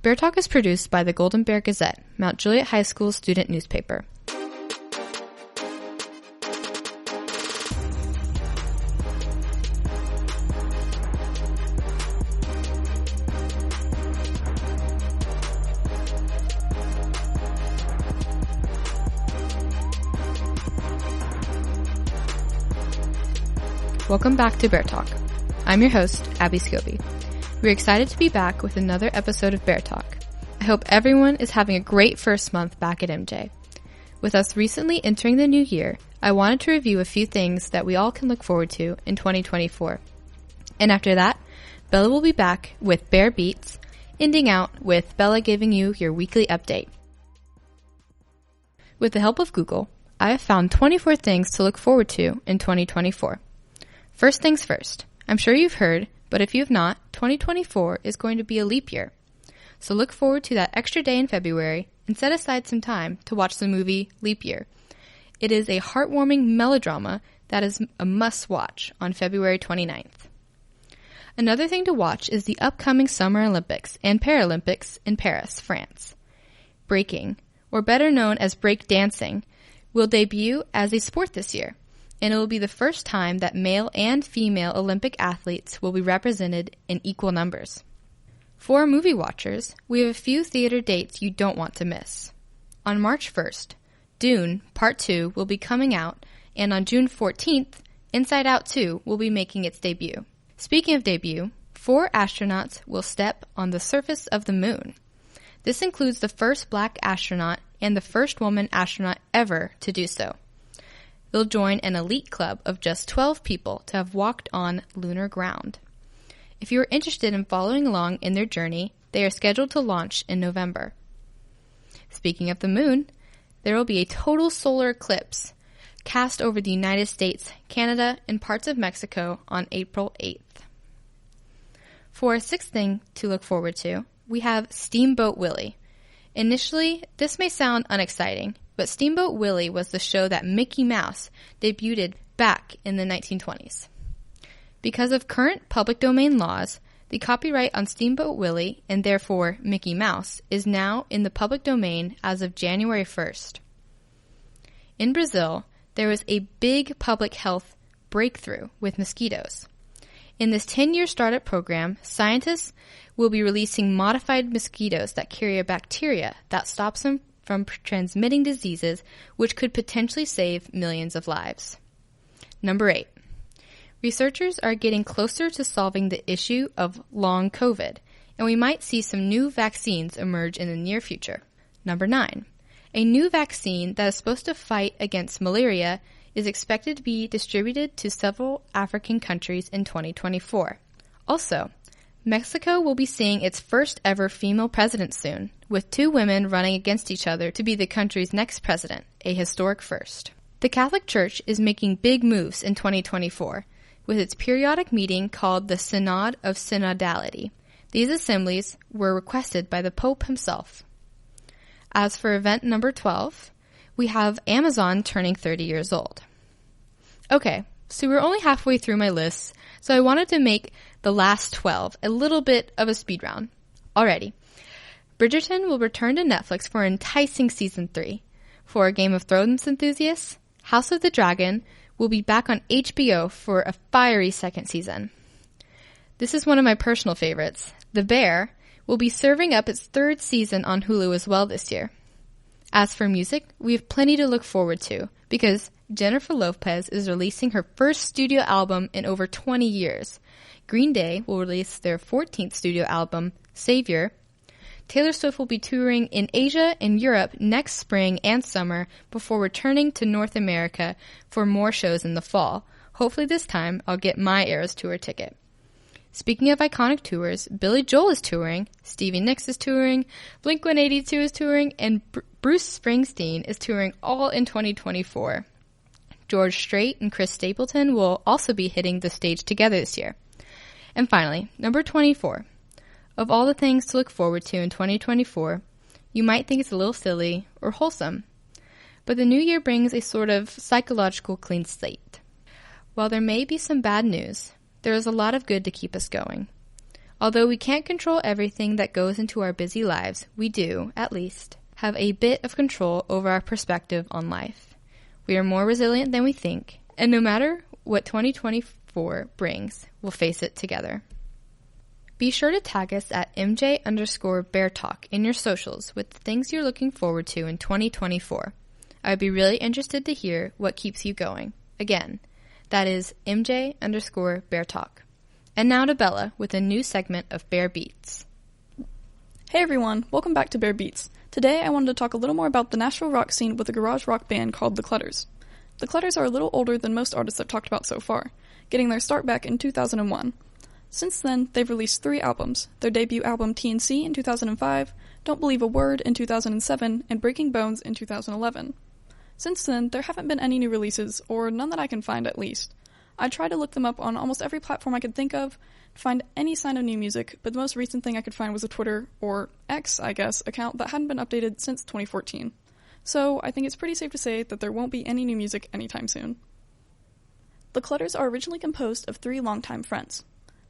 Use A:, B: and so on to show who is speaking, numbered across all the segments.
A: Bear Talk is produced by the Golden Bear Gazette, Mount Juliet High School's student newspaper. Welcome back to Bear Talk. I'm your host, Abbie Scoby. We're excited to be back with another episode of Bear Talk. I hope everyone is having a great first month back at MJ. With us recently entering the new year, I wanted to review a few things that we all can look forward to in 2024. And after that, Bella will be back with BearBeats, ending out with Bella giving you your weekly update. With the help of Google, I have found 24 things to look forward to in 2024. First things first, I'm sure you've heard, but if you have not, 2024 is going to be a leap year. So look forward to that extra day in February and set aside some time to watch the movie Leap Year. It is a heartwarming melodrama that is a must-watch on February 29th. Another thing to watch is the upcoming Summer Olympics and Paralympics in Paris, France. Breaking, or better known as break dancing, will debut as a sport this year. And it will be the first time that male and female Olympic athletes will be represented in equal numbers. For movie watchers, we have a few theater dates you don't want to miss. On March 1st, Dune Part 2 will be coming out, and on June 14th, Inside Out 2 will be making its debut. Speaking of debut, 4 astronauts will step on the surface of the moon. This includes the first black astronaut and the first woman astronaut ever to do so. They'll join an elite club of just 12 people to have walked on lunar ground. If you are interested in following along in their journey, they are scheduled to launch in November. Speaking of the moon, there will be a total solar eclipse cast over the United States, Canada, and parts of Mexico on April 8th. For a sixth thing to look forward to, we have Steamboat Willie. Initially, this may sound unexciting, but Steamboat Willie was the show that Mickey Mouse debuted back in the 1920s. Because of current public domain laws, the copyright on Steamboat Willie, and therefore Mickey Mouse, is now in the public domain as of January 1st. In Brazil, there was a big public health breakthrough with mosquitoes. In this 10-year startup program, scientists will be releasing modified mosquitoes that carry a bacteria that stops them from transmitting diseases which could potentially save millions of lives. Number 8. Researchers are getting closer to solving the issue of long COVID, and we might see some new vaccines emerge in the near future. Number 9. A new vaccine that is supposed to fight against malaria is expected to be distributed to several African countries in 2024. Also, Mexico will be seeing its first ever female president soon, with 2 women running against each other to be the country's next president, a historic first. The Catholic Church is making big moves in 2024, with its periodic meeting called the Synod of Synodality. These assemblies were requested by the Pope himself. As for event number 12, we have Amazon turning 30 years old. Okay, so we're only halfway through my list, so I wanted to make the last 12 a little bit of a speed round. Alrighty. Bridgerton will return to Netflix for an enticing season 3. For Game of Thrones enthusiasts, House of the Dragon will be back on HBO for a fiery second season. This is one of my personal favorites. The Bear will be serving up its 3rd season on Hulu as well this year. As for music, we have plenty to look forward to, because Jennifer Lopez is releasing her first studio album in over 20 years. Green Day will release their 14th studio album, Savior. Taylor Swift will be touring in Asia and Europe next spring and summer before returning to North America for more shows in the fall. Hopefully this time I'll get my Eras Tour ticket. Speaking of iconic tours, Billy Joel is touring, Stevie Nicks is touring, Blink-182 is touring, and Bruce Springsteen is touring all in 2024. George Strait and Chris Stapleton will also be hitting the stage together this year. And finally, number 24. Of all the things to look forward to in 2024, you might think it's a little silly or wholesome. But the new year brings a sort of psychological clean slate. While there may be some bad news, there is a lot of good to keep us going. Although we can't control everything that goes into our busy lives, we do, at least, have a bit of control over our perspective on life. We are more resilient than we think, and no matter what 2024 brings, we'll face it together. Be sure to tag us at MJ_BearTalk in your socials with the things you're looking forward to in 2024. I would be really interested to hear what keeps you going. Again, that is MJ_BearTalk. And now to Bella with a new segment of BearBeats.
B: Hey everyone, welcome back to BearBeats. Today I wanted to talk a little more about the Nashville rock scene with a garage rock band called the Clutters. The Clutters are a little older than most artists I've talked about so far, getting their start back in 2001. Since then, they've released 3 albums, their debut album TNC in 2005, Don't Believe a Word in 2007, and Breaking Bones in 2011. Since then, there haven't been any new releases, or none that I can find at least. I tried to look them up on almost every platform I could think of to find any sign of new music, but the most recent thing I could find was a Twitter, or X, I guess, account that hadn't been updated since 2014. So, I think it's pretty safe to say that there won't be any new music anytime soon. The Clutters are originally composed of 3 longtime friends: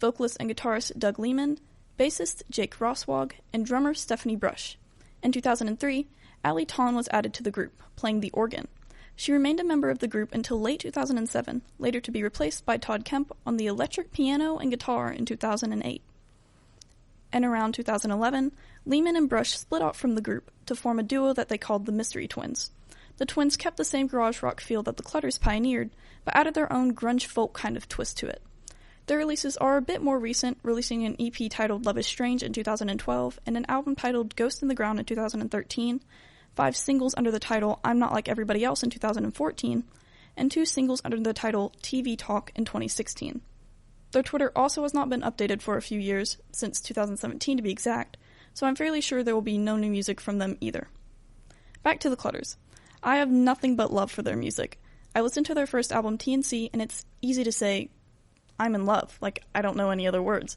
B: vocalist and guitarist Doug Lehman, bassist Jake Roswag, and drummer Stephanie Brush. In 2003, Allie Ton was added to the group, playing the organ. She remained a member of the group until late 2007, later to be replaced by Todd Kemp on the electric piano and guitar in 2008. And around 2011, Lehman and Brush split off from the group to form a duo that they called the Mystery Twins. The twins kept the same garage rock feel that the Clutters pioneered, but added their own grunge folk kind of twist to it. Their releases are a bit more recent, releasing an EP titled Love is Strange in 2012 and an album titled Ghost in the Ground in 2013, 5 singles under the title I'm Not Like Everybody Else in 2014, and 2 singles under the title TV Talk in 2016. Their Twitter also has not been updated for a few years, since 2017 to be exact, so I'm fairly sure there will be no new music from them either. Back to the Clutters. I have nothing but love for their music. I listened to their first album TNC, and it's easy to say, I'm in love. I don't know any other words.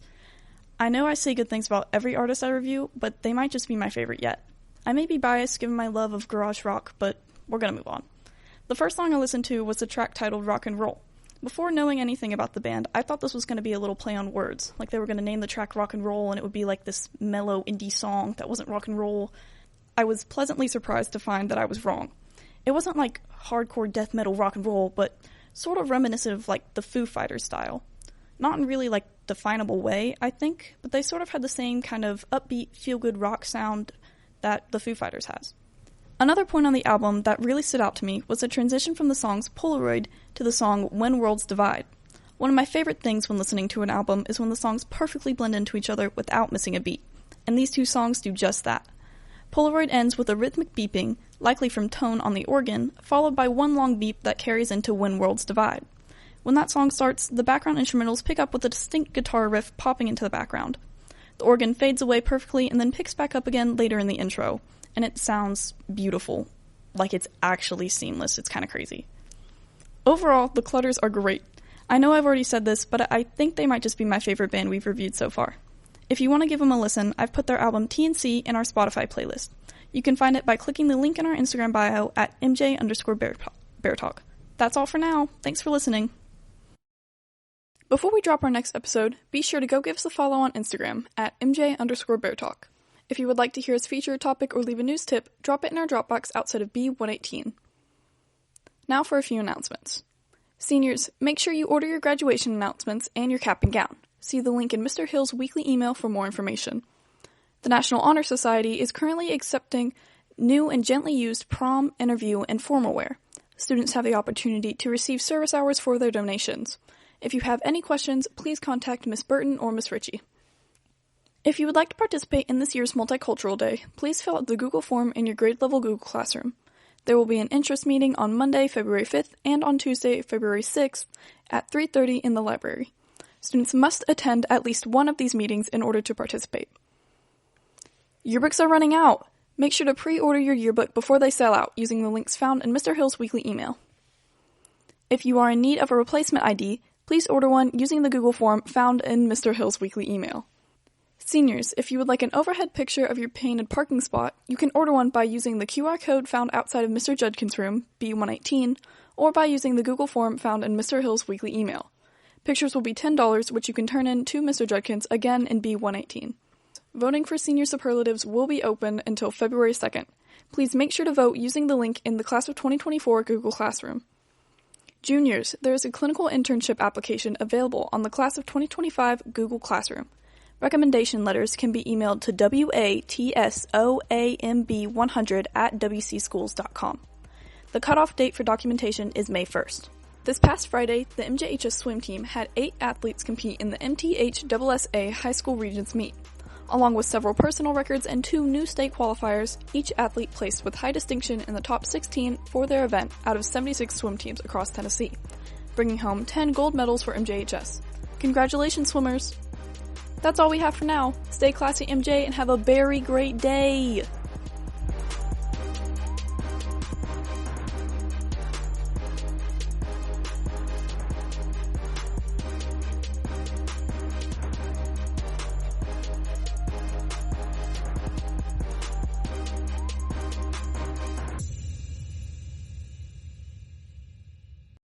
B: I know I say good things about every artist I review, but they might just be my favorite yet. I may be biased given my love of garage rock, but we're gonna move on. The first song I listened to was the track titled Rock and Roll. Before knowing anything about the band, I thought this was gonna be a little play on words, like they were gonna name the track Rock and Roll and it would be like this mellow indie song that wasn't rock and roll. I was pleasantly surprised to find that I was wrong. It wasn't like hardcore death metal rock and roll, but sort of reminiscent of like the Foo Fighters style. Not in really definable way, I think, but they sort of had the same kind of upbeat, feel-good rock sound that the Foo Fighters has. Another point on the album that really stood out to me was the transition from the songs Polaroid to the song When Worlds Divide. One of my favorite things when listening to an album is when the songs perfectly blend into each other without missing a beat, and these 2 songs do just that. Polaroid ends with a rhythmic beeping, likely from tone on the organ, followed by one long beep that carries into When Worlds Divide. When that song starts, the background instrumentals pick up with a distinct guitar riff popping into the background. The organ fades away perfectly and then picks back up again later in the intro, and it sounds beautiful. Like it's actually seamless. It's kind of crazy. Overall, the Clutters are great. I know I've already said this, but I think they might just be my favorite band we've reviewed so far. If you want to give them a listen, I've put their album TNC in our Spotify playlist. You can find it by clicking the link in our Instagram bio at MJ_BearTalk. That's all for now. Thanks for listening. Before we drop our next episode, be sure to go give us a follow on Instagram at MJ_BearTalk. If you would like to hear us feature a topic or leave a news tip, drop it in our Dropbox outside of B118. Now for a few announcements. Seniors, make sure you order your graduation announcements and your cap and gown. See the link in Mr. Hill's weekly email for more information. The National Honor Society is currently accepting new and gently used prom, interview, and formal wear. Students have the opportunity to receive service hours for their donations. If you have any questions, please contact Miss Burton or Miss Ritchie. If you would like to participate in this year's Multicultural Day, please fill out the Google form in your grade level Google Classroom. There will be an interest meeting on Monday, February 5th, and on Tuesday, February 6th, at 3:30 in the library. Students must attend at least one of these meetings in order to participate. Yearbooks are running out! Make sure to pre-order your yearbook before they sell out using the links found in Mr. Hill's weekly email. If you are in need of a replacement ID, please order one using the Google form found in Mr. Hill's weekly email. Seniors, if you would like an overhead picture of your painted parking spot, you can order one by using the QR code found outside of Mr. Judkins' room, B118, or by using the Google form found in Mr. Hill's weekly email. Pictures will be $10, which you can turn in to Mr. Judkins again in B118. Voting for senior superlatives will be open until February 2nd. Please make sure to vote using the link in the Class of 2024 Google Classroom. Juniors, there is a clinical internship application available on the Class of 2025 Google Classroom. Recommendation letters can be emailed to watsoamb100@wcschools.com. The cutoff date for documentation is May 1st. This past Friday, the MJHS swim team had 8 athletes compete in the MTHSSA High School Regions meet. Along with several personal records and 2 new state qualifiers, each athlete placed with high distinction in the top 16 for their event out of 76 swim teams across Tennessee, bringing home 10 gold medals for MJHS. Congratulations, swimmers! That's all we have for now. Stay classy, MJ, and have a very great day!